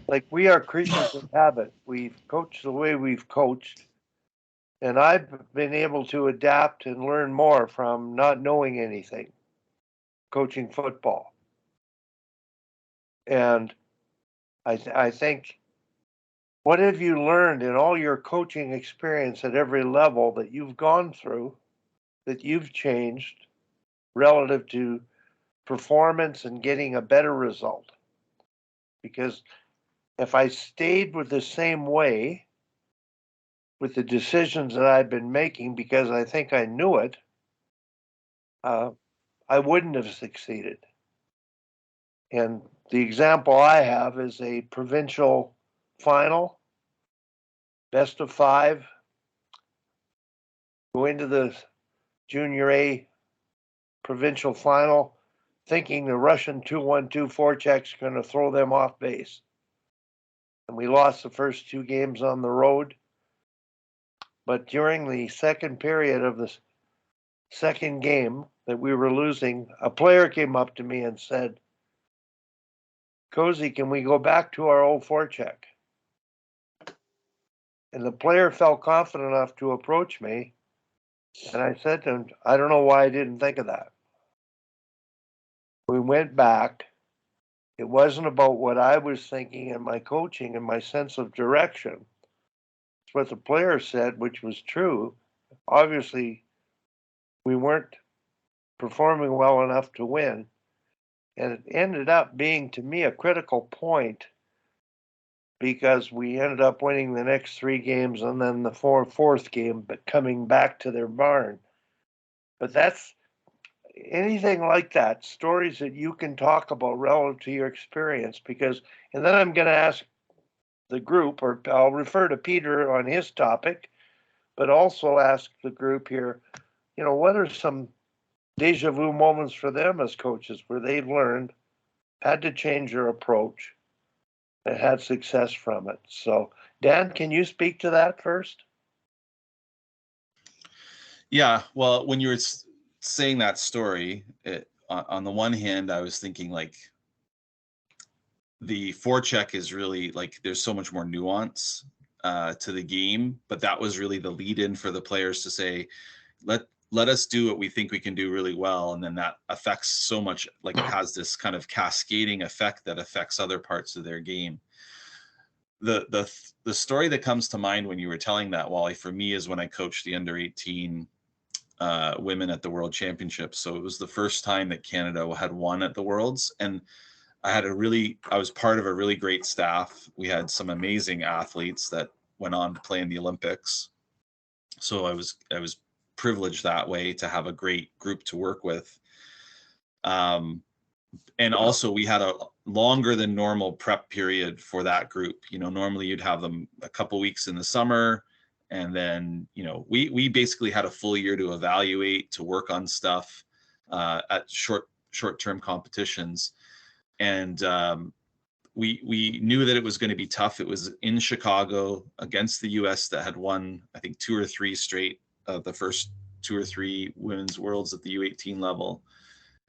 like we are creatures of habit. We've coached the way we've coached, and I've been able to adapt and learn more from not knowing anything, coaching football. And I think, what have you learned in all your coaching experience at every level that you've gone through, that you've changed relative to performance and getting a better result? Because if I stayed with the same way, with the decisions that I've been making because I think I knew it, uh, I wouldn't have succeeded. And the example I have is a provincial final, best of five, go into the junior A provincial final, thinking the Russian 2-1-2 forecheck's going to throw them off base. And we lost the first two games on the road. But during the second period of the second game that we were losing, a player came up to me and said, "Cozy, can we go back to our old forecheck?" And the player felt confident enough to approach me. And I said to him, "I don't know why I didn't think of that." We went back. It wasn't about what I was thinking and my coaching and my sense of direction. It's what the player said, which was true. Obviously, we weren't performing well enough to win. And it ended up being, to me, a critical point because we ended up winning the next three games and then the fourth game, but coming back to their barn. But that's anything like that, stories that you can talk about relative to your experience. Because, and then I'm going to ask the group, or I'll refer to Peter on his topic, but also ask the group here, what are some deja vu moments for them as coaches where they've learned, had to change their approach, and had success from it? So, Dan, can you speak to that first? Yeah, well, when you were saying that story, on the one hand, I was thinking like the forecheck is really like there's so much more nuance to the game, but that was really the lead in for the players to say, let us do what we think we can do really well, and then that affects so much, like it has this kind of cascading effect that affects other parts of their game. The story that comes to mind when you were telling that, Wally, for me is when I coached the under 18 women at the World Championships. So it was the first time that Canada had won at the Worlds, and I was part of a really great staff. We had some amazing athletes that went on to play in the Olympics. So I was privileged that way to have a great group to work with. And also we had a longer than normal prep period for that group. Normally you'd have them a couple weeks in the summer, and then we basically had a full year to evaluate, to work on stuff at short-term competitions. And we knew that it was going to be tough. It was in Chicago against the US that had won, I think, 2 or 3 straight of the first 2 or 3 women's worlds at the U18 level.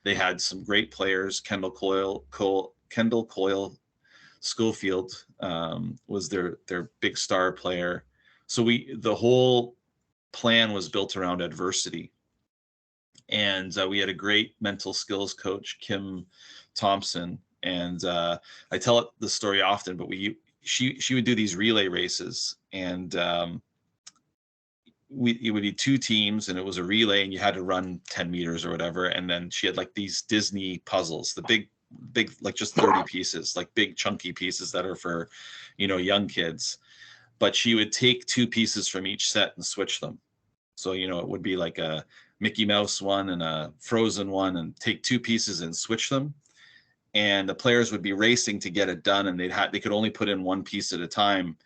They had some great players. Kendall Coyle Schofield was their big star player. So the whole plan was built around adversity. And we had a great mental skills coach, Kim Thompson. And I tell the story often, but she would do these relay races, and it would be 2 teams, and it was a relay, and you had to run 10 meters or whatever. And then she had like these Disney puzzles, the big, like just 30 pieces, like big chunky pieces that are for, young kids. But she would take 2 pieces from each set and switch them. So, it would be like a Mickey Mouse one and a Frozen one, and take 2 pieces and switch them. And the players would be racing to get it done, and they could only put in 1 piece at a time.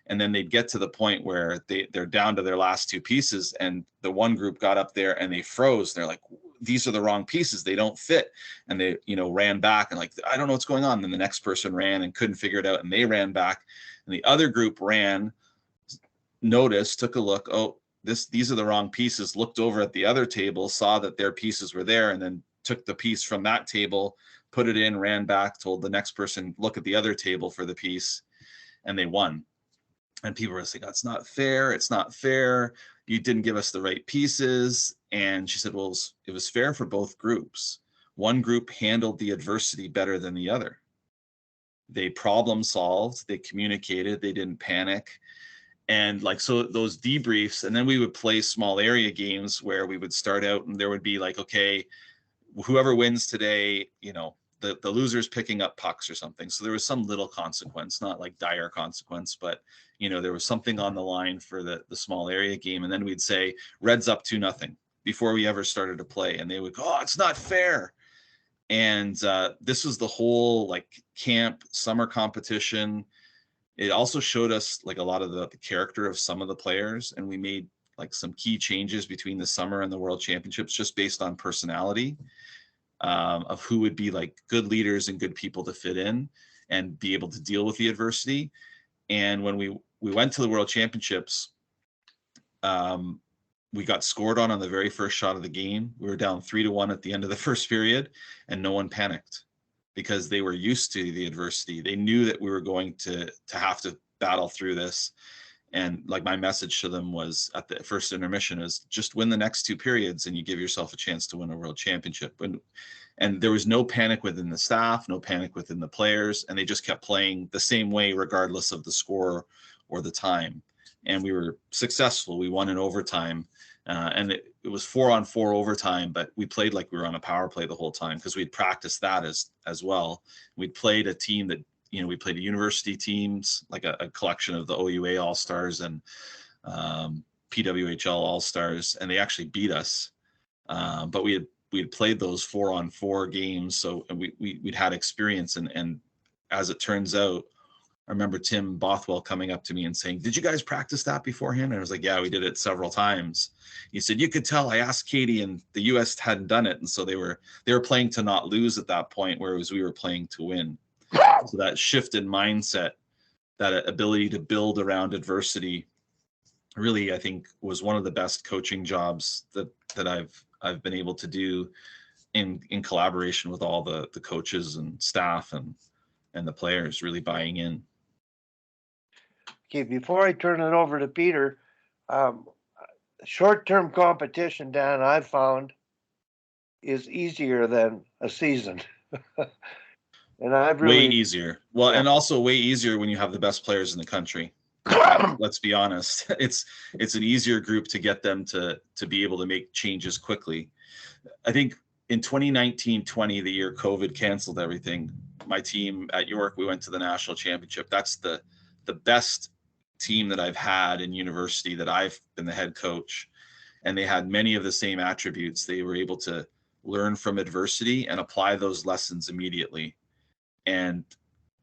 And then they'd get to the point where they're down to their last 2 pieces, and the one group got up there and they froze. They're like, these are the wrong pieces, they don't fit. And they ran back and like, I don't know what's going on. And then the next person ran and couldn't figure it out, and they ran back, and the other group ran, noticed, took a look, oh, these are the wrong pieces, looked over at the other table, saw that their pieces were there, and then took the piece from that table, put it in, ran back, told the next person, look at the other table for the piece, and they won. And people were saying, "That's not fair. It's not fair. You didn't give us the right pieces." And she said, well, it was fair for both groups. One group handled the adversity better than the other. They problem solved, they communicated, they didn't panic. And like, so those debriefs, and then we would play small area games where we would start out and there would be like, okay, whoever wins today, you know, the loser's picking up pucks or something. So there was some little consequence, not like dire consequence, but you know, there was something on the line for the small area game. And then we'd say, Red's up 2-0 before we ever started to play. And they would go, oh, it's not fair. And this was the whole like camp summer competition. It also showed us like a lot of the character of some of the players. And we made like some key changes between the summer and the World Championships just based on personality. Of who would be like good leaders and good people to fit in and be able to deal with the adversity. And when we went to the World Championships, we got scored on the very first shot of the game. We were down 3-1 at the end of the first period, and no one panicked because they were used to the adversity. They knew that we were going to have to battle through this. And like my message to them was at the first intermission is just win the next 2 periods and you give yourself a chance to win a world championship. And there was no panic within the staff, no panic within the players. And they just kept playing the same way, regardless of the score or the time. And we were successful. We won in overtime. And it was 4-on-4 overtime, but we played like we were on a power play the whole time because we'd practiced that as well. We'd played a team that, you know, we played university teams, like a collection of the OUA All-Stars and PWHL All-Stars, and they actually beat us. But we had played those 4-on-4 games, so we'd had experience. And as it turns out, I remember Tim Bothwell coming up to me and saying, "Did you guys practice that beforehand?" And I was like, "Yeah, we did it several times." He said, "You could tell I asked Katie, and the U.S. hadn't done it, and so they were playing to not lose at that point, whereas we were playing to win." So that shift in mindset, that ability to build around adversity, really, I think, was one of the best coaching jobs that I've been able to do in collaboration with all the coaches and staff and the players really buying in. Okay, before I turn it over to Peter, short-term competition, Dan, I've found is easier than a season. And I've really way easier. Well, yeah. And also way easier when you have the best players in the country. Let's be honest. It's an easier group to get them to be able to make changes quickly. I think in 2019-20, the year COVID canceled everything, my team at York, we went to the national championship. That's the best team that I've had in university that I've been the head coach. And they had many of the same attributes. They were able to learn from adversity and apply those lessons immediately. And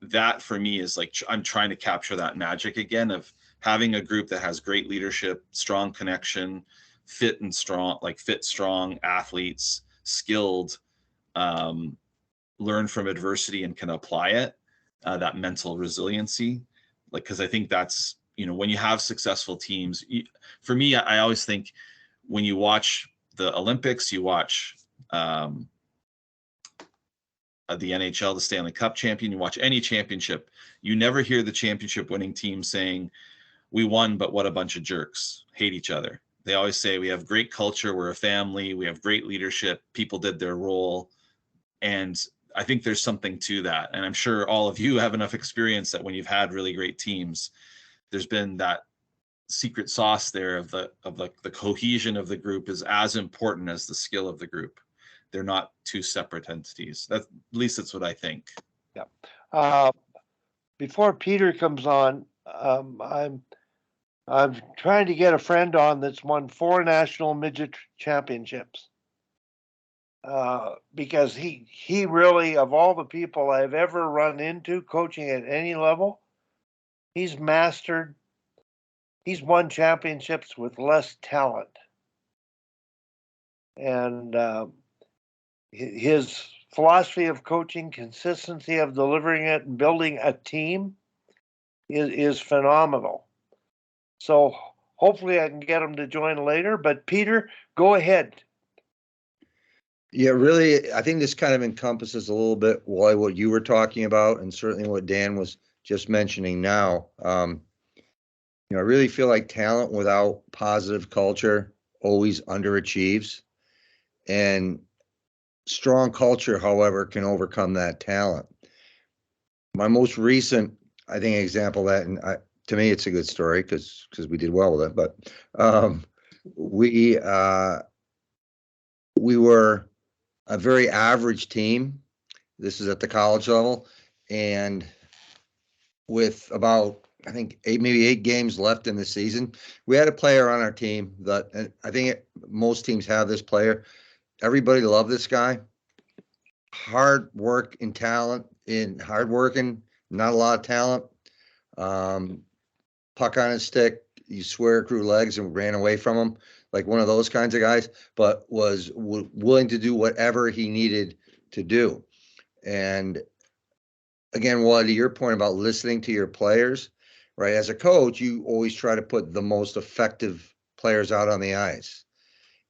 that for me is like, I'm trying to capture that magic again of having a group that has great leadership, strong connection, fit, strong athletes, skilled, learn from adversity and can apply it, that mental resiliency. Like, cause I think that's, you know, when you have successful teams, for me, I always think when you watch the Olympics, you watch, the NHL, the Stanley Cup champion, you watch any championship, you never hear the championship winning team saying, "We won, but what a bunch of jerks, hate each other." They always say, "We have great culture, we're a family, we have great leadership, people did their role." And I think there's something to that. And I'm sure all of you have enough experience that when you've had really great teams, there's been that secret sauce there of the cohesion of the group is as important as the skill of the group. They're not two separate entities. At least that's what I think. Yeah. Before Peter comes on, I'm trying to get a friend on that's won 4 national midget championships. Because he really, of all the people I've ever run into coaching at any level, he's won championships with less talent. And his philosophy of coaching, consistency of delivering it and building a team is phenomenal. So hopefully I can get him to join later. But Peter, go ahead. Yeah, really, I think this kind of encompasses a little bit why what you were talking about, and certainly what Dan was just mentioning now. I really feel like talent without positive culture always underachieves, and strong culture, however, can overcome that talent. My most recent, I think, example of that, and to me, it's a good story because we did well with it. But um, we we were a very average team. This is at the college level, and with about, I think, maybe 8 games left in the season, we had a player on our team that, and I think most teams have this player. Everybody loved this guy. Hard work and talent, in hard working, not a lot of talent. Um, Puck on his stick, you swear it grew legs and ran away from him, like one of those kinds of guys, but was willing to do whatever he needed to do. And again, Wally, to your point about listening to your players, right? As a coach, you always try to put the most effective players out on the ice.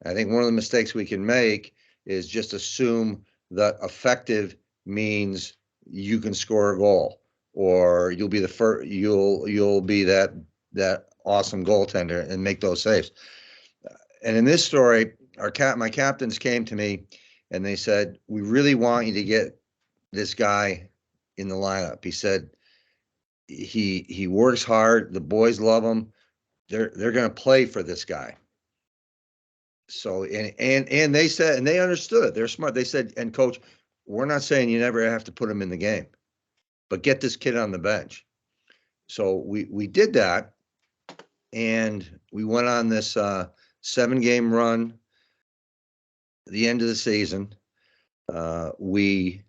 I think one of the mistakes we can make is just assume that effective means you can score a goal, or you'll be the first, you'll be that awesome goaltender and make those saves. And in this story, my captains came to me and they said, "We really want you to get this guy in the lineup." He said, he works hard. The boys love him. They're going to play for this guy. So, and they said, and they understood it. They're smart. They said, "And coach, we're not saying you never have to put him in the game, but get this kid on the bench." So we did that, and we went on this 7-game run. The end of the season, we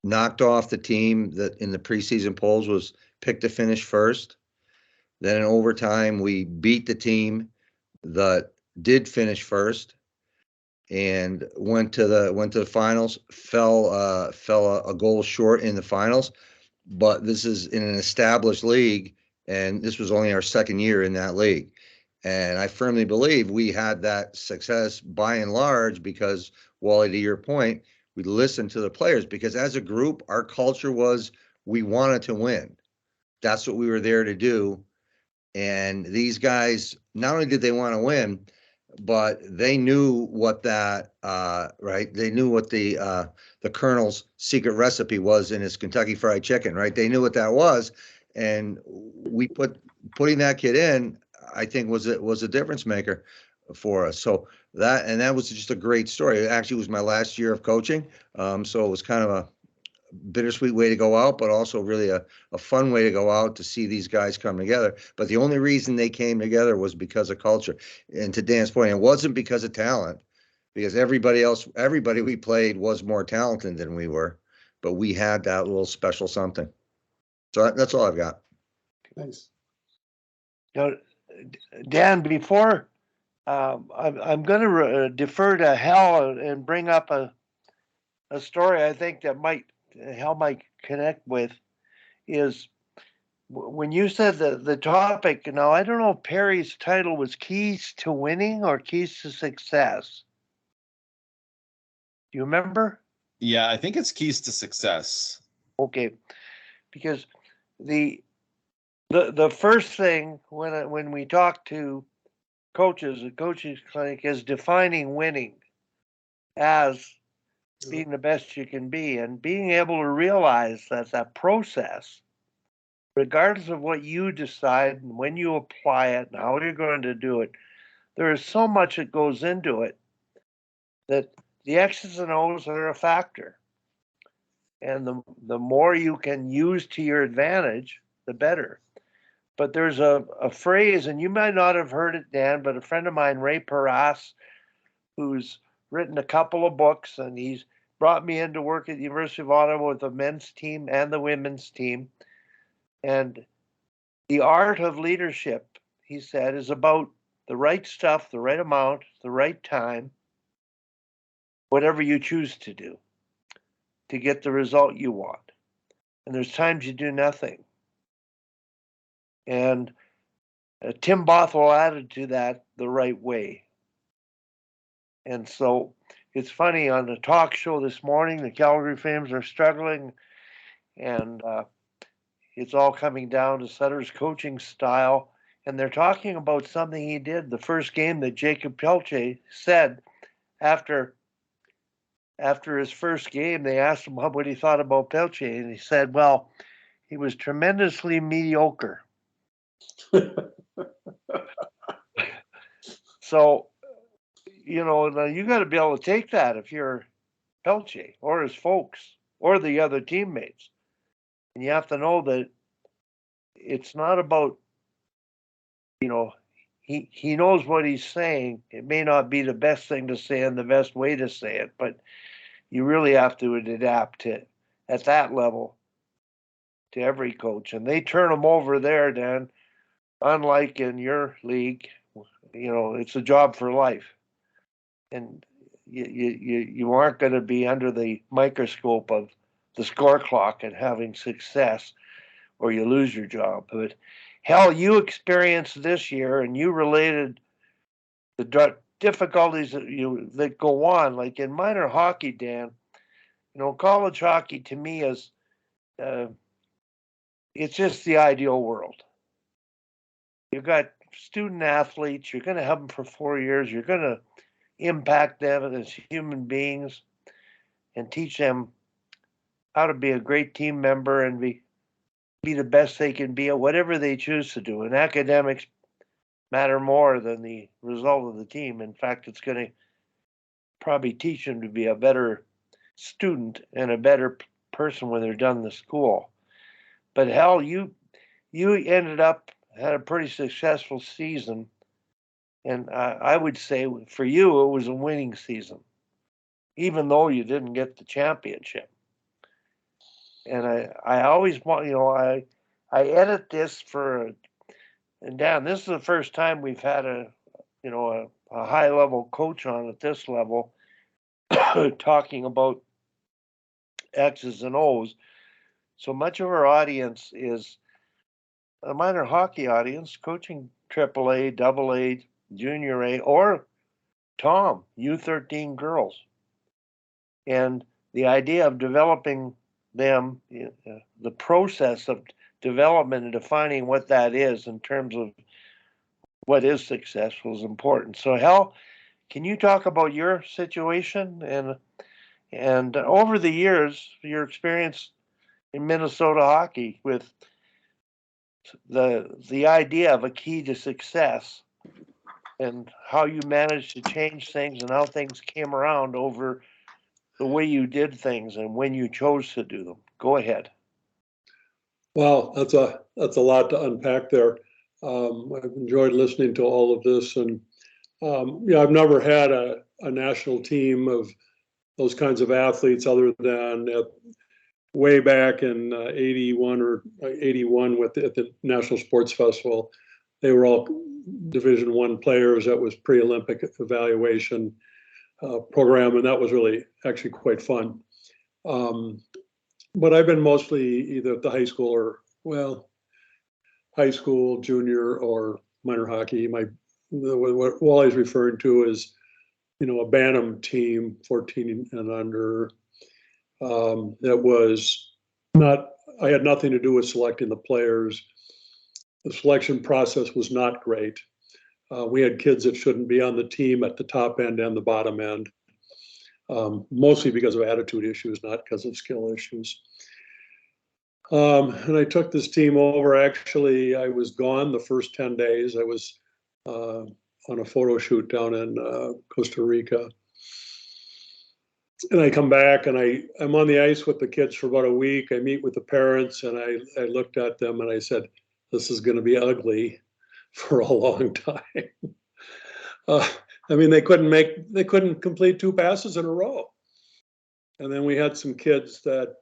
knocked off the team that in the preseason polls was picked to finish first. Then in overtime, we beat the team that did finish first and went to the finals. Fell a goal short in the finals, but this is in an established league, and this was only our second year in that league. And I firmly believe we had that success by and large because, Wally, to your point, we listened to the players, because as a group, our culture was we wanted to win. That's what we were there to do. And these guys, not only did they want to win, but they knew what that right. They knew what the Colonel's secret recipe was in his Kentucky Fried Chicken, right? They knew what that was, and putting that kid in, I think was a difference maker for us. So that was just a great story. It actually was my last year of coaching, so it was kind of a bittersweet way to go out, but also really a fun way to go out to see these guys come together. But the only reason they came together was because of culture. And to Dan's point, it wasn't because of talent, because everybody we played was more talented than we were, but we had that little special something. So that's all I've got. Nice. Dan, before I'm going to defer to Hal and bring up a story I think that Hal might connect with, is when you said the topic. Now, I don't know if Perry's title was Keys to Winning or Keys to Success. Do you remember? Yeah, I think it's Keys to Success. Okay, because the first thing when we talk to coaches, a coaching clinic, is defining winning as being the best you can be, and being able to realize that process, regardless of what you decide and when you apply it and how you're going to do it, there is so much that goes into it that the X's and O's are a factor. And the more you can use to your advantage, the better. But there's a phrase, and you might not have heard it, Dan, but a friend of mine, Ray Paras, who's written a couple of books, and he's brought me in to work at the University of Ottawa with the men's team and the women's team. And the art of leadership, he said, is about the right stuff, the right amount, the right time, whatever you choose to do to get the result you want. And there's times you do nothing. And Tim Bothwell added to that the right way. And so it's funny on the talk show this morning, the Calgary Flames are struggling, and it's all coming down to Sutter's coaching style. And they're talking about something he did the first game that Jacob Pelche said after his first game. They asked him what he thought about Pelche, and he said, well, he was tremendously mediocre. So, you got to be able to take that if you're Pelche or his folks or the other teammates. And you have to know that it's not about, he knows what he's saying. It may not be the best thing to say and the best way to say it, but you really have to adapt to at that level to every coach. And they turn them over there, Dan, unlike in your league. It's a job for life. And you aren't going to be under the microscope of the score clock and having success, or you lose your job. But hell, you experienced this year, and you related the difficulties that go on, like in minor hockey, Dan. College hockey to me is it's just the ideal world. You've got student athletes. You're going to have them for 4 years. You're going to impact them as human beings and teach them how to be a great team member and be the best they can be at whatever they choose to do. And academics matter more than the result of the team. In fact, it's going to probably teach them to be a better student and a better person when they're done the school. But hell, you ended up had a pretty successful season. And I would say for you, it was a winning season, even though you didn't get the championship. And I always want, I edit this and Dan, this is the first time we've had a high level coach on at this level talking about X's and O's. So much of our audience is a minor hockey audience, coaching AAA, AA, Junior A, or Tom, U13 girls. And the idea of developing them, the process of development and defining what that is in terms of what is successful is important. So Hal, can you talk about your situation and over the years, your experience in Minnesota hockey with the idea of a key to success and how you managed to change things and how things came around over the way you did things and when you chose to do them. Go ahead. Wow, that's a lot to unpack there. I've enjoyed listening to all of this, and I've never had a national team of those kinds of athletes other than way back in 81 or 81 at the National Sports Festival. They were all Division I players. That was pre-Olympic evaluation program, and that was really actually quite fun. But I've been mostly either at the high school high school, junior, or minor hockey. What Wally's referring to is, a Bantam team, 14 and under. That was not, I had nothing to do with selecting the players. The selection process was not great. We had kids that shouldn't be on the team at the top end and the bottom end, mostly because of attitude issues, not because of skill issues. And I took this team over. Actually, I was gone the first 10 days. I was on a photo shoot down in Costa Rica. And I come back and I'm on the ice with the kids for about a week. I meet with the parents and I looked at them and I said, this is going to be ugly for a long time. They couldn't complete 2 passes in a row. And then we had some kids that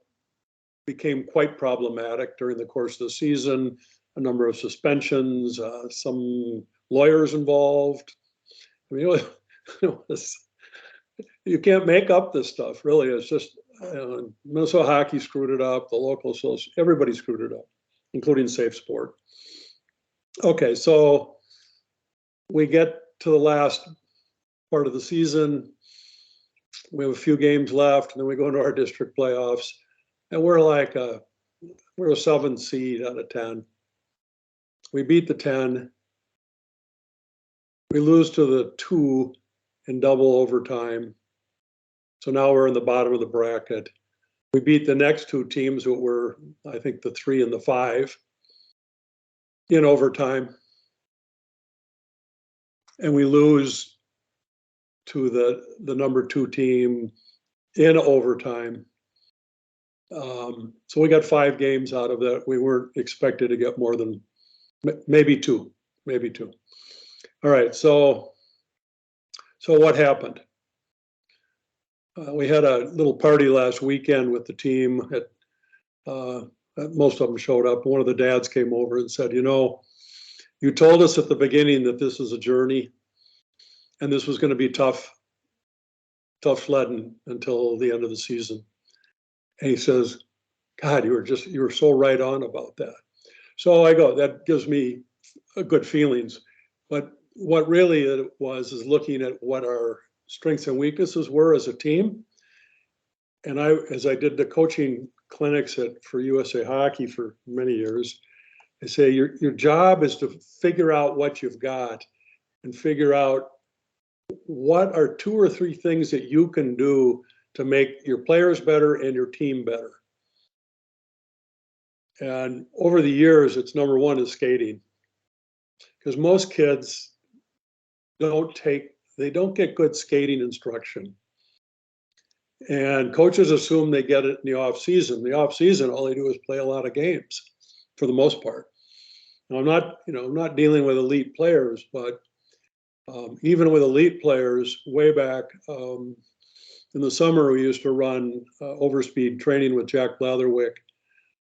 became quite problematic during the course of the season, a number of suspensions, some lawyers involved. You can't make up this stuff, really. It's just Minnesota hockey screwed it up, the local association, everybody screwed it up, including Safe Sport. Okay, so we get to the last part of the season. we have a few games left, and then we go into our district playoffs, and we're a 7th seed out of 10. We beat the 10. We lose to the 2 in double overtime. So now we're in the bottom of the bracket. We beat the next 2 teams that were, I think, the 3 and the 5 in overtime. And we lose to the number 2 team in overtime. So we got 5 games out of that. We weren't expected to get more than maybe 2. All right, so what happened? We had a little party last weekend with the team. Most of them showed up. One of the dads came over and said, you told us at the beginning that this is a journey and this was going to be tough sledding until the end of the season. And he says, God, you were so right on about that. So I go, that gives me good feelings. But what really it was is looking at what our strengths and weaknesses were as a team. And as I did the coaching clinics for USA Hockey for many years, I say your job is to figure out what you've got and figure out what are 2 or 3 things that you can do to make your players better and your team better. And over the years, it's number 1 is skating. Because most kids don't get good skating instruction. And coaches assume they get it in the off season. The off season, all they do is play a lot of games for the most part. Now, I'm not dealing with elite players, but even with elite players way back in the summer, we used to run overspeed training with Jack Blatherwick,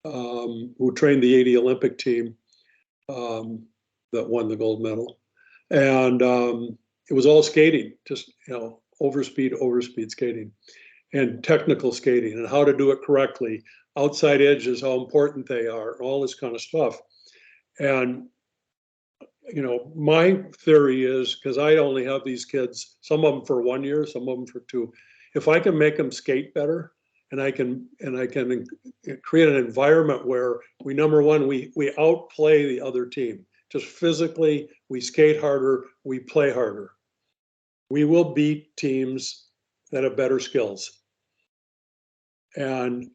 who trained the 80 Olympic team that won the gold medal. And it was all skating, just, overspeed skating and technical skating and how to do it correctly. Outside edges, how important they are, all this kind of stuff. And, my theory is, because I only have these kids, some of them for 1 year, some of them for 2. If I can make them skate better and I can create an environment where number 1, we outplay the other team. Just physically, we skate harder, we play harder. We will beat teams that have better skills. And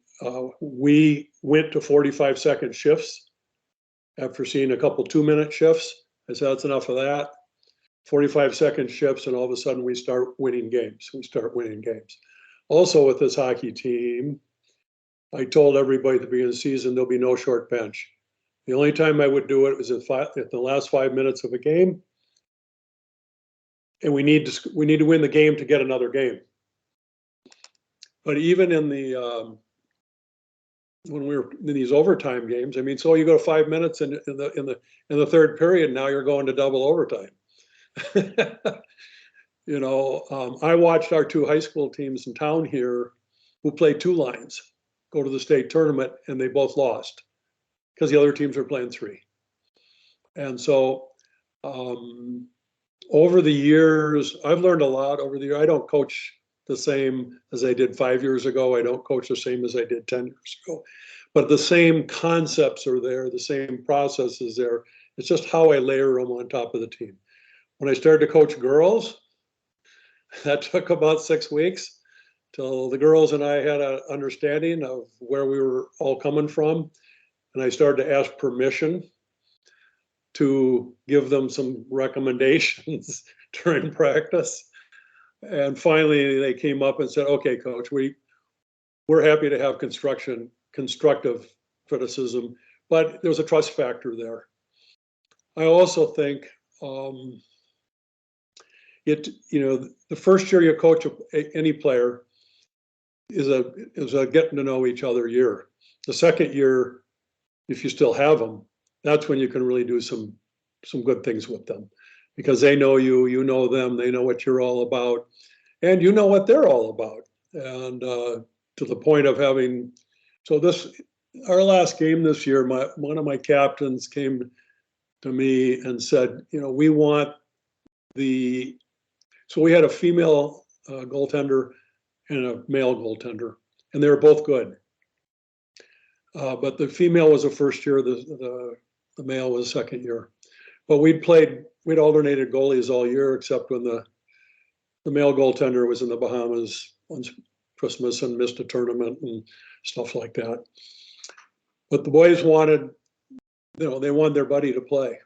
we went to 45-second shifts after seeing a couple 2-minute shifts. I said, that's enough of that. 45-second shifts, and all of a sudden we start winning games. Also with this hockey team, I told everybody at the beginning of the season, there'll be no short bench. The only time I would do it was at the last 5 minutes of a game. And we need to win the game to get another game. But even in when we were in these overtime games, so you go 5 minutes in the third period, now you're going to double overtime. I watched our 2 high school teams in town here who played 2 lines go to the state tournament, and they both lost because the other teams were playing 3. And so over the years, I've learned a lot over the year. I don't coach the same as I did 5 years ago. I don't coach the same as I did 10 years ago. But the same concepts are there, the same process is there. It's just how I layer them on top of the team. When I started to coach girls, that took about 6 weeks till the girls and I had an understanding of where we were all coming from. And I started to ask permission to give them some recommendations during practice. And finally, they came up and said, okay, coach, we're happy to have constructive criticism, but there's a trust factor there. I also think the first year you coach any player is a getting to know each other year. The second year, if you still have them, that's when you can really do some good things with them, because they know you, you know them, they know what you're all about, and you know what they're all about. And to the point of having, our last game this year, one of my captains came to me and said, we want so we had a female goaltender and a male goaltender, and they were both good. But the female was the first year, the male was second year. But we'd alternated goalies all year, except when the male goaltender was in the Bahamas on Christmas and missed a tournament and stuff like that. But the boys wanted, they wanted their buddy to play.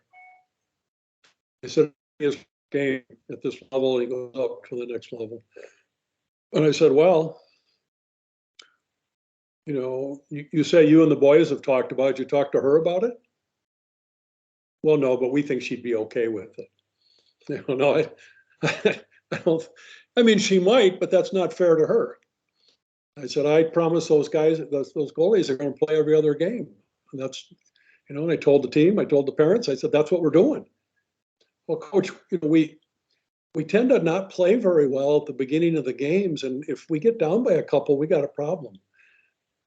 They said, his game at this level, he goes up to the next level. And I said, well, you say you and the boys have talked about it. You talked to her about it? Well, no, but we think she'd be okay with it. No, I don't. I mean, she might, but that's not fair to her. I said, I promise those guys, those goalies are going to play every other game. And that's, and I told the team, I told the parents, I said, that's what we're doing. Well, coach, we tend to not play very well at the beginning of the games. And if we get down by a couple, we got a problem.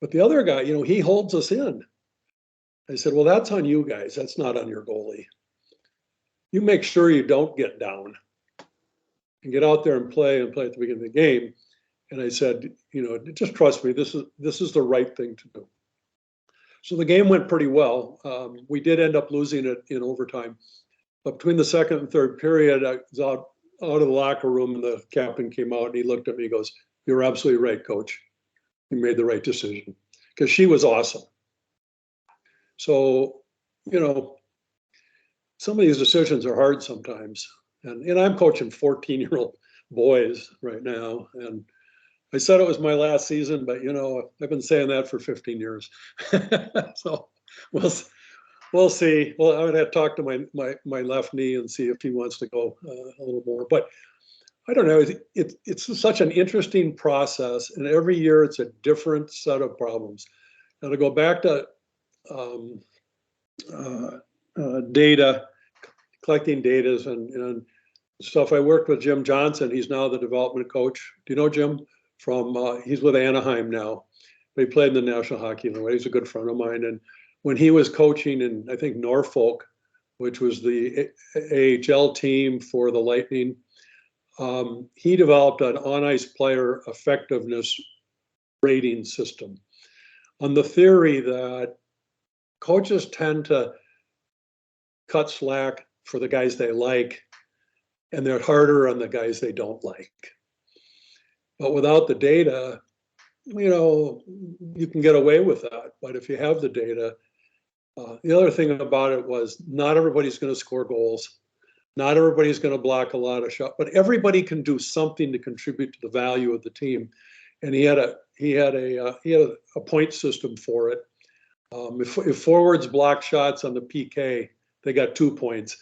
But the other guy, he holds us in. I said, well, that's on you guys. That's not on your goalie. You make sure you don't get down and get out there and play at the beginning of the game. And I said, just trust me, this is the right thing to do. So the game went pretty well. We did end up losing it in overtime. But between the second and third period, I was out of the locker room and the captain came out and he looked at me and goes, you're absolutely right, coach. You made the right decision. Because she was awesome. So, some of these decisions are hard sometimes. And I'm coaching 14-year-old boys right now. And I said it was my last season, but I've been saying that for 15 years. So we'll see. Well, I would have to talk to my left knee and see if he wants to go a little more. But I don't know. It's such an interesting process, and every year it's a different set of problems. Now to go back to data, collecting data and stuff. I worked with Jim Johnson. He's now the development coach. Do you know Jim? He's with Anaheim now. He played in the National Hockey League. He's a good friend of mine. And when he was coaching in, I think, Norfolk, which was the AHL team for the Lightning, he developed an on-ice player effectiveness rating system on the theory that coaches tend to cut slack for the guys they like, and they're harder on the guys they don't like. But without the data, you can get away with that. But if you have the data, the other thing about it was not everybody's going to score goals. Not everybody's going to block a lot of shots, but everybody can do something to contribute to the value of the team. And he had a point system for it. If forwards block shots on the PK, they got 2 points.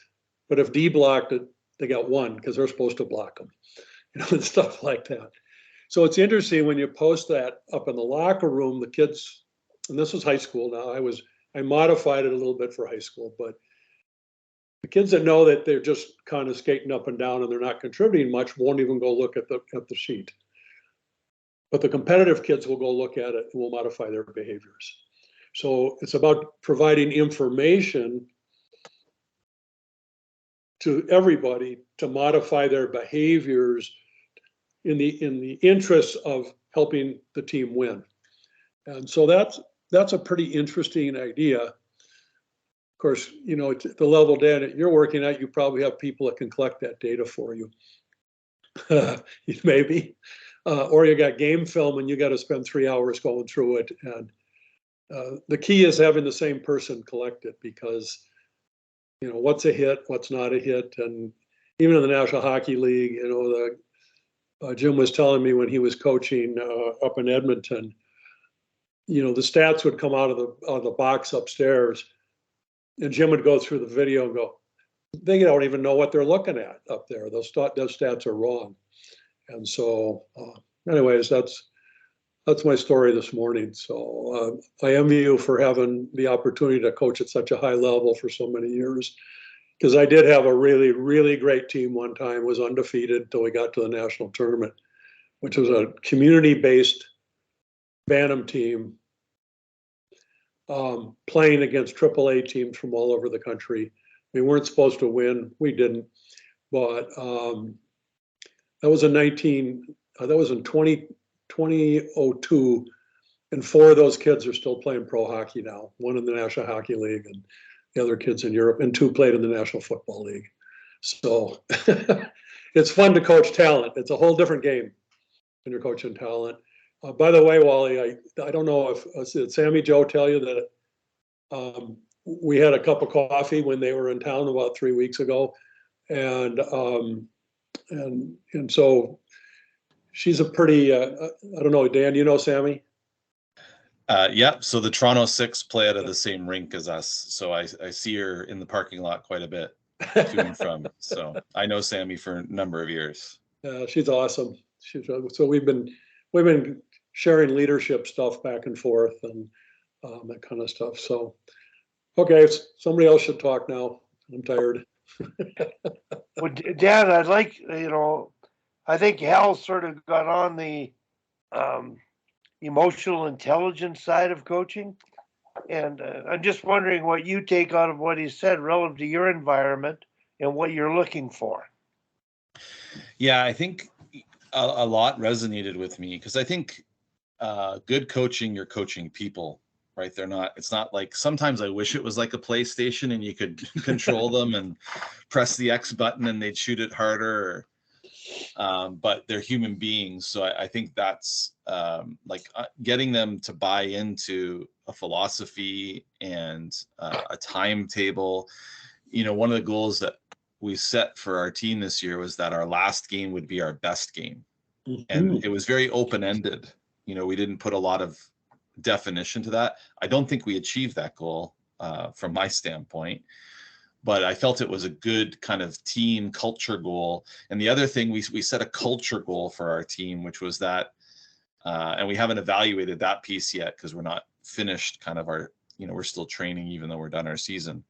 But if D blocked it, they got 1 because they're supposed to block them, and stuff like that. So it's interesting when you post that up in the locker room, the kids, and this was high school now. I modified it a little bit for high school, but the kids that know that they're just kind of skating up and down and they're not contributing much won't even go look at the sheet. But the competitive kids will go look at it and will modify their behaviors. So it's about providing information to everybody to modify their behaviors in the interest of helping the team win. And so that's a pretty interesting idea. Of course, the level data you're working at, you probably have people that can collect that data for you. Maybe. Or you got game film and you got to spend 3 hours going through it. And the key is having the same person collect it, because what's a hit, what's not a hit. And even in the National Hockey League, Jim was telling me when he was coaching up in Edmonton, the stats would come out of the box upstairs, and Jim would go through the video and go, they don't even know what they're looking at up there. Those stats are wrong. And so anyways, that's my story this morning. So I envy you for having the opportunity to coach at such a high level for so many years, because I did have a really, really great team one time, was undefeated until we got to the national tournament, which was a community-based Bantam team playing against AAA teams from all over the country. We weren't supposed to win. We didn't. But that was in 2002, and 4 of those kids are still playing pro hockey now. 1 in the National Hockey League, and the other kids in Europe, and 2 played in the National Football League. So it's fun to coach talent. It's a whole different game when you're coaching talent. By the way, Wally, I don't know if did Sammy Joe tell you that we had a cup of coffee when they were in town about 3 weeks ago, and so she's a pretty I don't know, Dan, you know Sammy? Yep. So the Toronto Six play out of the same rink as us. So I see her in the parking lot quite a bit to and from. So I know Sammy for a number of years. She's awesome. So we've been sharing leadership stuff back and forth and that kind of stuff. So, okay, somebody else should talk now. I'm tired. Well, Dan, I'd like, I think Hal sort of got on the emotional intelligence side of coaching. And I'm just wondering what you take out of what he said relative to your environment and what you're looking for. Yeah, I think a lot resonated with me because I think good coaching, you're coaching people, right? It's not like, sometimes I wish it was like a PlayStation and you could control them and press the X button and they'd shoot it harder. But they're human beings. So I think that's getting them to buy into a philosophy and a timetable. One of the goals that we set for our team this year was that our last game would be our best game. Mm-hmm. And it was very open-ended. We didn't put a lot of definition to that. I don't think we achieved that goal from my standpoint, but I felt it was a good kind of team culture goal. And the other thing, we set a culture goal for our team, which was that, and we haven't evaluated that piece yet because we're not finished kind of our, we're still training even though we're done our season.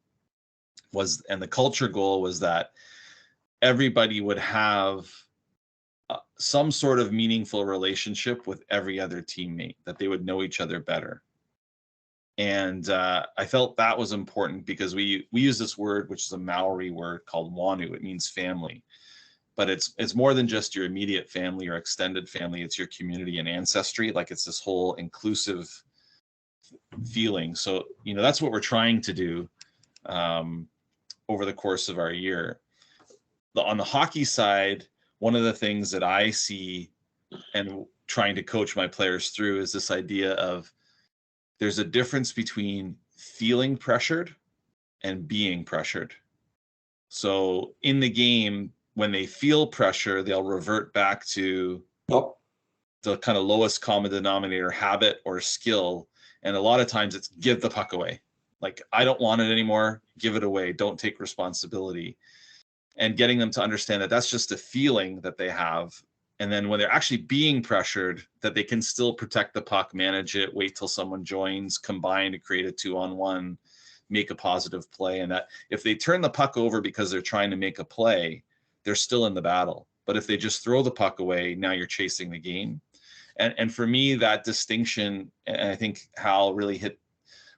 And the culture goal was that everybody would have some sort of meaningful relationship with every other teammate, that they would know each other better. And I felt that was important because we use this word, which is a Maori word called wanu. It means family, but it's more than just your immediate family or extended family. It's your community and ancestry. Like, it's this whole inclusive feeling. So, that's what we're trying to do over the course of our year. On the hockey side, one of the things that I see and trying to coach my players through is this idea of there's a difference between feeling pressured and being pressured. So in the game, when they feel pressure, they'll revert back to the kind of lowest common denominator habit or skill. And a lot of times it's give the puck away. Like, I don't want it anymore. Give it away. Don't take responsibility. And getting them to understand that that's just a feeling that they have. And then when they're actually being pressured, that they can still protect the puck, manage it, wait till someone joins, combine to create a 2-on-1, make a positive play. And that if they turn the puck over because they're trying to make a play, they're still in the battle. But if they just throw the puck away, now you're chasing the game. And for me, that distinction, and I think Hal really hit,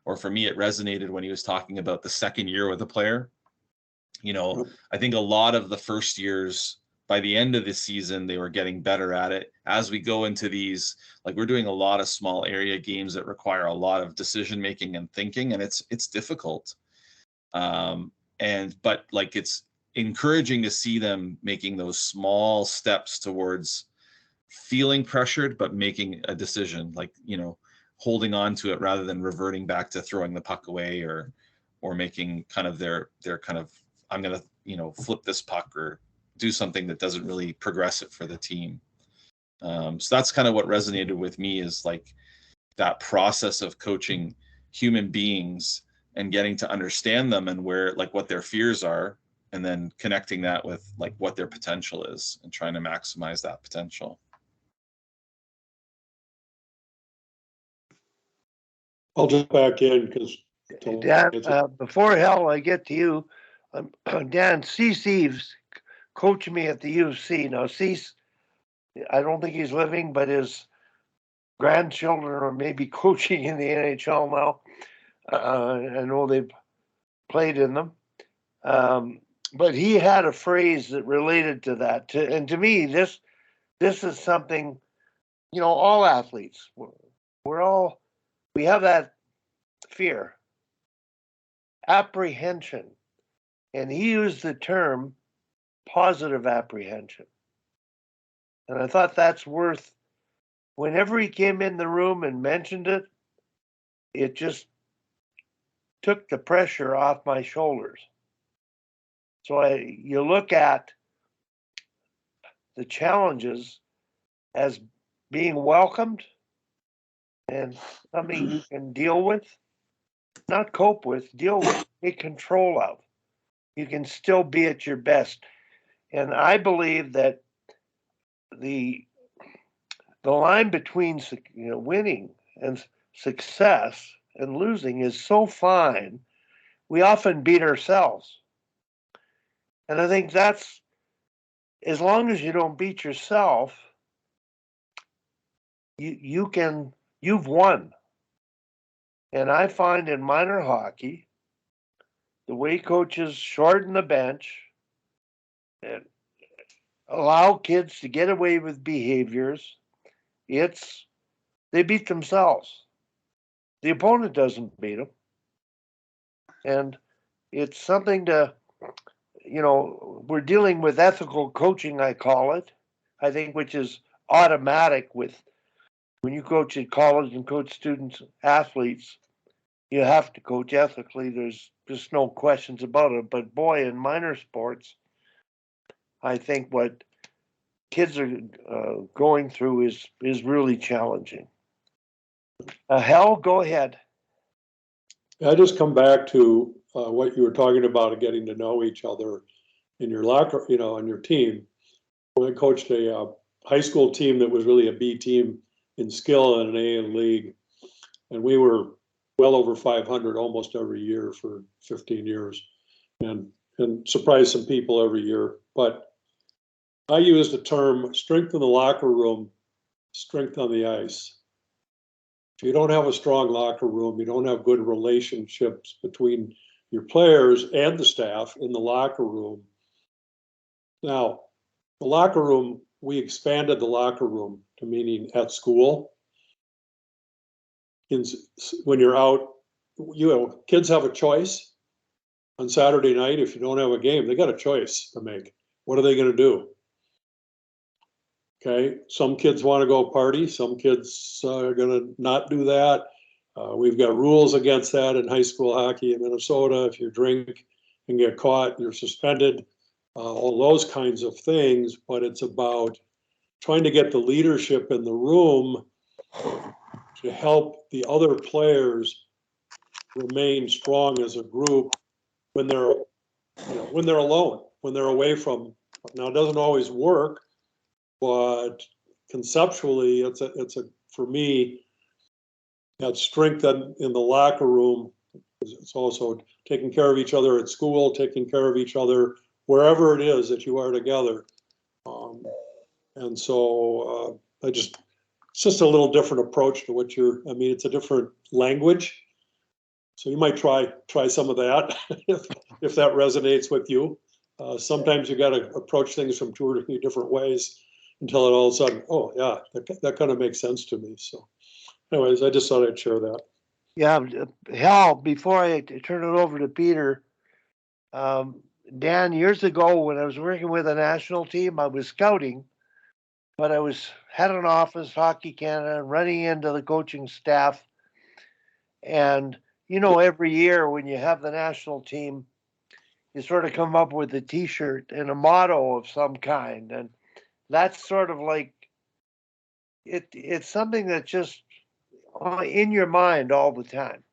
or for me, it resonated when he was talking about the second year with a player. I think a lot of the first years, by the end of the season, they were getting better at it. As we go into these, like, we're doing a lot of small area games that require a lot of decision making and thinking, and it's difficult. But it's encouraging to see them making those small steps towards feeling pressured, but making a decision, holding on to it rather than reverting back to throwing the puck away or making kind of their kind of, I'm going to, flip this puck or do something that doesn't really progress it for the team. So that's kind of what resonated with me, is like that process of coaching human beings and getting to understand them and what their fears are, and then connecting that with what their potential is and trying to maximize that potential. I'll jump back in because Dan, before Hal, I get to you. Dan, Cease coached me at the U of C. Now, Cease, I don't think he's living, but his grandchildren are maybe coaching in the NHL now. I know they've played in them. But he had a phrase that related to that. And to me, this is something all athletes, we have that fear, apprehension. And he used the term positive apprehension. And I thought that's worth, whenever he came in the room and mentioned it, it just took the pressure off my shoulders. So you look at the challenges as being welcomed and something you can deal with, not cope with, deal with, take control of. You can still be at your best. And I believe that the line between winning and success and losing is so fine, we often beat ourselves. And I think that's, as long as you don't beat yourself, you've won. And I find in minor hockey, the way coaches shorten the bench and allow kids to get away with behaviors, they beat themselves. The opponent doesn't beat them. And it's something to, we're dealing with ethical coaching, I call it, I think, which is automatic with when you coach at college and coach students, athletes, you have to coach ethically. There's just no questions about it. But boy, in minor sports, I think what kids are going through is really challenging. Hal, go ahead. I just come back to what you were talking about, getting to know each other in your locker, in your team. When I coached a high school team that was really a B team in skill and an A in league, and we were well over 500 almost every year for 15 years, and surprised some people every year. But I used the term strength in the locker room, strength on the ice. If you don't have a strong locker room, you don't have good relationships between your players and the staff in the locker room. Now, the locker room, we expanded the locker room to meaning at school. When you're out, kids have a choice. On Saturday night, if you don't have a game, they got a choice to make. What are they going to do? Okay, some kids want to go party. Some kids are going to not do that. We've got rules against that in high school hockey in Minnesota. If you drink and get caught, you're suspended. All those kinds of things. But it's about trying to get the leadership in the room to help the other players remain strong as a group when they're alone, when they're away from. Now, it doesn't always work, but conceptually, it's a for me, that strength in the locker room. It's also taking care of each other at school, taking care of each other wherever it is that you are together. And so it's just a little different approach to what it's a different language. So you might try some of that if that resonates with you. Sometimes you got to approach things from 2 or 3 different ways until it all of a sudden, oh yeah, that kind of makes sense to me. So anyways, I just thought I'd share that. Yeah, Hal, before I turn it over to Peter, Dan, years ago when I was working with a national team, I was scouting, but I had an office, Hockey Canada, running into the coaching staff. And, every year when you have the national team, you sort of come up with a T-shirt and a motto of some kind. And that's sort of like, it's something that's just in your mind all the time.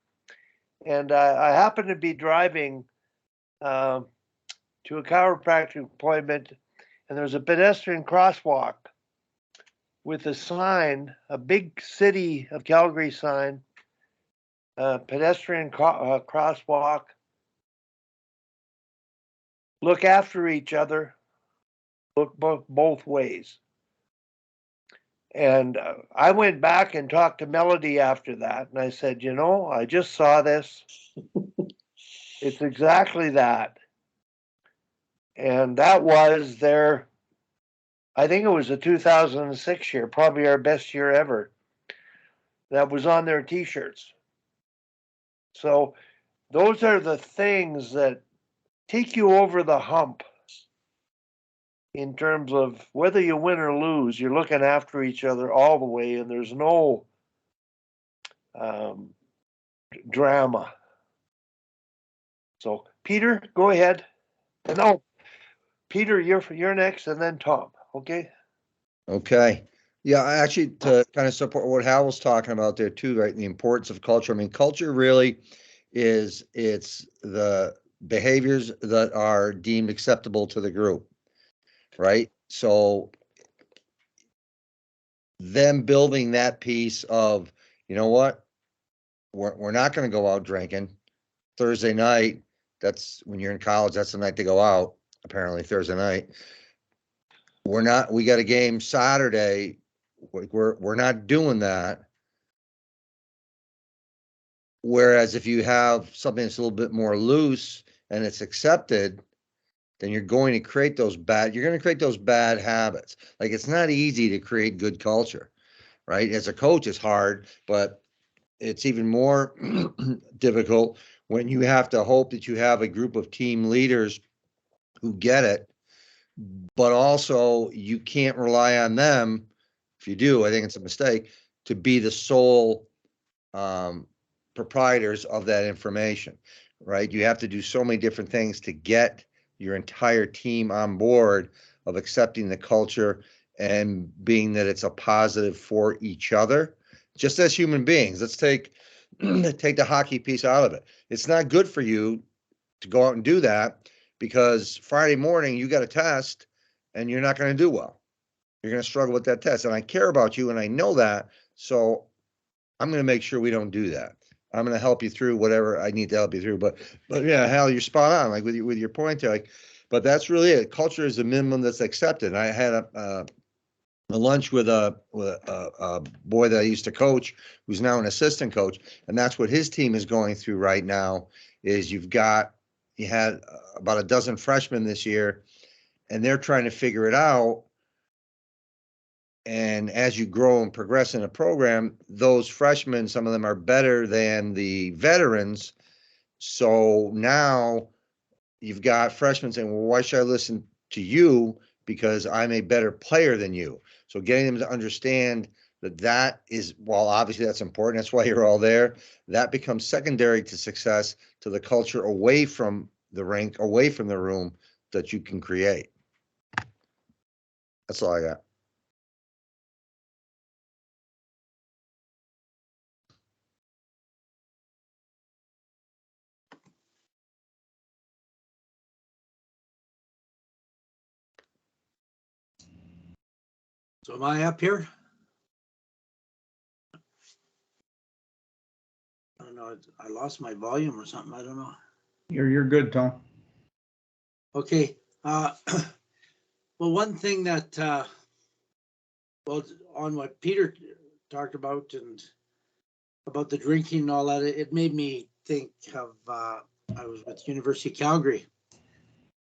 And I happened to be driving to a chiropractic appointment, and there was a pedestrian crosswalk with a sign, a big City of Calgary sign, pedestrian crosswalk, look after each other, look both ways. And I went back and talked to Melody after that, and I said, I just saw this. It's exactly that. And that was their I think it was the 2006 year, probably our best year ever. That was on their T-shirts. So those are the things that take you over the hump in terms of whether you win or lose. You're looking after each other all the way, and there's no drama. So, Peter, go ahead. No, Peter, you're next, and then Tom. Okay. Okay. Yeah, I actually, to kind of support what Hal was talking about there too, right? The importance of culture. I mean, culture really it's the behaviors that are deemed acceptable to the group, right? So them building that piece of, you know what, we're not going to go out drinking Thursday night. That's when you're in college. That's the night to go out. Apparently Thursday night. We got a game Saturday. We're not doing that. Whereas if you have something that's a little bit more loose and it's accepted, then you're going to create those bad habits. Like, it's not easy to create good culture, right? As a coach, it's hard, but it's even more difficult when you have to hope that you have a group of team leaders who get it, but also you can't rely on them. If you do, I think it's a mistake to be the sole proprietors of that information, right? You have to do so many different things to get your entire team on board of accepting the culture and being that it's a positive for each other, just as human beings. Let's take the hockey piece out of it. It's not good for you to go out and do that because Friday morning you got a test and you're not going to do well. You're going to struggle with that test. And I care about you and I know that. So I'm going to make sure we don't do that. I'm going to help you through whatever I need to help you through. But yeah, Hal, you're spot on. Like with your point there. Like, but that's really it. Culture is the minimum that's accepted. I had a lunch with a boy that I used to coach, who's now an assistant coach, and that's what his team is going through right now. Is you had about a dozen freshmen this year, and they're trying to figure it out. And as you grow and progress in a program, those freshmen, some of them are better than the veterans. So now you've got freshmen saying, well, why should I listen to you? Because I'm a better player than you. So getting them to understand that is, while obviously that's important, that's why you're all there, that becomes secondary to success, to the culture away from the rink, away from the room that you can create. That's all I got. So am I up here? I don't know. I lost my volume or something. I don't know. You're good, Tom. Okay. Well, one thing that, well, on what Peter talked about and about the drinking and all that, it made me think of, I was with University of Calgary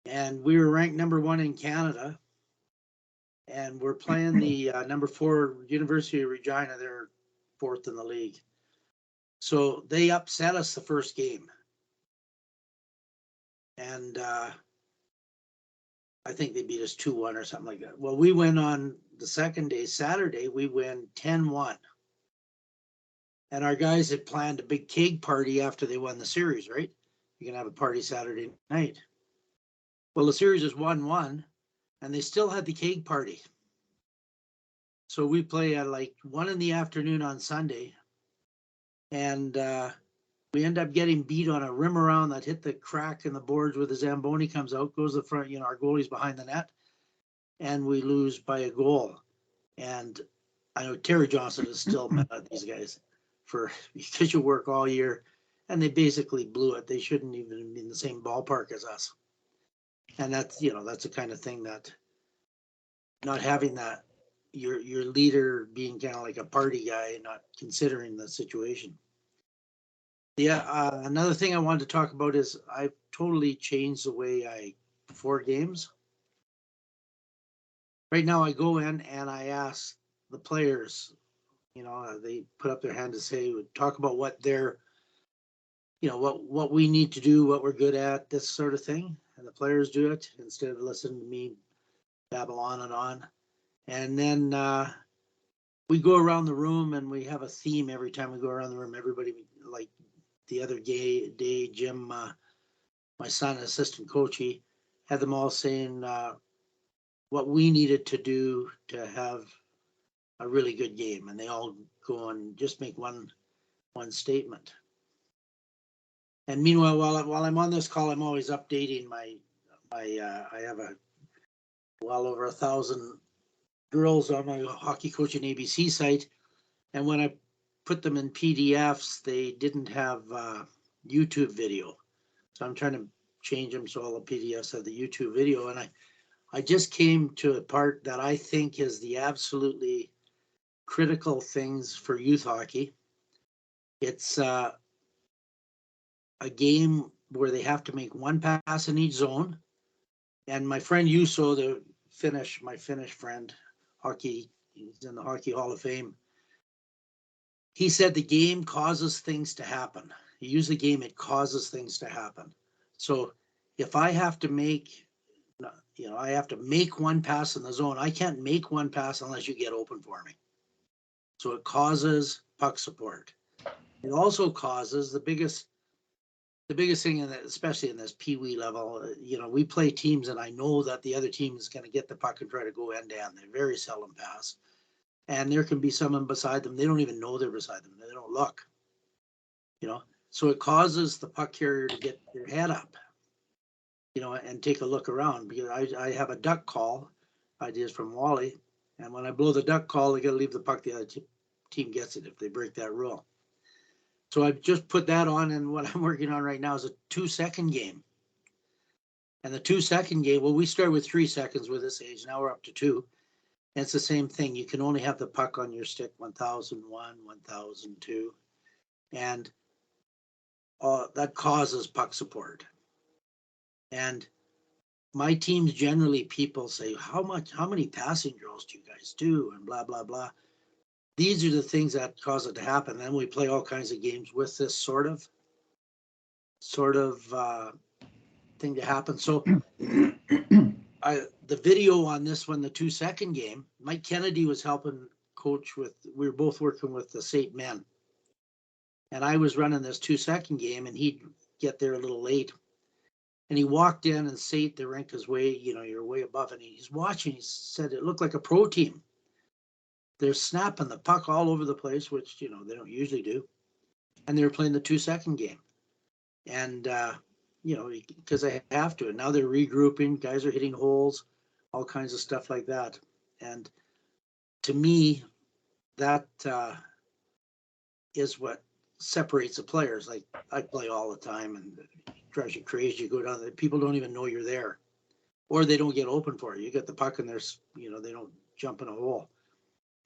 and we were ranked #1 in Canada. And we're playing the #4 University of Regina. They're 4th in the league. So they upset us the first game. And I think they beat us 2-1 or something like that. Well, we went on the second day, Saturday, we win 10-1. And our guys had planned a big keg party after they won the series, right? You can have a party Saturday night. Well, the series is 1-1, and they still had the keg party. So we play at like 1 PM on Sunday. And we end up getting beat on a rim around that hit the crack in the boards where the Zamboni comes out, goes to the front, our goalie's behind the net, and we lose by a goal. And I know Terry Johnson is still mad at these guys for because you work all year, and they basically blew it. They shouldn't even be in the same ballpark as us. And that's, that's the kind of thing that not having that, your leader being kind of like a party guy, not considering the situation. Yeah, another thing I wanted to talk about is I've totally changed the way I before games. right now I go in and I ask the players, they put up their hand to say, talk about what they're, what we need to do, what we're good at, this sort of thing. And the players do it instead of listening to me babble on and on. And then we go around the room and we have a theme every time we go around the room. Everybody, like the other day, Jim, my son, assistant coach, he had them all saying what we needed to do to have a really good game. And they all go and just make one statement. And meanwhile, while I'm on this call, I'm always updating I have well over 1,000 girls on my Hockey Coaching ABC site. And when I put them in PDFs, they didn't have YouTube video. So I'm trying to change them so all the PDFs have the YouTube video. And I just came to a part that I think is the absolutely critical things for youth hockey. It's a game where they have to make one pass in each zone. And my friend Juuso, my Finnish friend, he's in the Hockey Hall of Fame. He said the game causes things to happen. You use the game, it causes things to happen. So if I have to make, I have to make one pass in the zone, I can't make one pass unless you get open for me. So it causes puck support. It also causes the biggest thing, especially in this peewee level, we play teams and I know that the other team is going to get the puck and try to go end to end. They very seldom pass. And there can be someone beside them. They don't even know they're beside them. They don't look, So it causes the puck carrier to get their head up, and take a look around, because I have a duck call, ideas from Wally. And when I blow the duck call, they got to leave the puck. The other team gets it if they break that rule. So I've just put that on, and what I'm working on right now is a 2-second game. And the 2-second game, well, we started with 3 seconds with this age. Now we're up to 2. And it's the same thing. You can only have the puck on your stick 1001, 1002. And that causes puck support. And my teams, generally people say, how many passing drills do you guys do? And blah, blah, blah. These are the things that cause it to happen. Then we play all kinds of games with this sort of thing to happen. So the video on this one, the 2-second game, Mike Kennedy was helping coach we were both working with the St. Men. And I was running this 2-second game, and he'd get there a little late. And he walked in, and St. the rink is way, you're way above, and he's watching. He said it looked like a pro team. They're snapping the puck all over the place, which, they don't usually do. And they were playing the 2-second game. And, because they have to. And now they're regrouping. Guys are hitting holes, all kinds of stuff like that. And to me, that is what separates the players. Like, I play all the time, and it drives you crazy. You go down there, people don't even know you're there, or they don't get open for it. You get the puck and there's, they don't jump in a hole.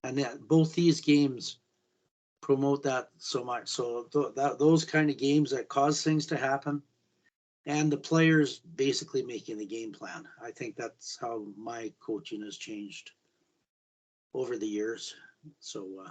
And both these games promote that so much. So those kind of games that cause things to happen, and the players basically making the game plan. I think that's how my coaching has changed over the years. So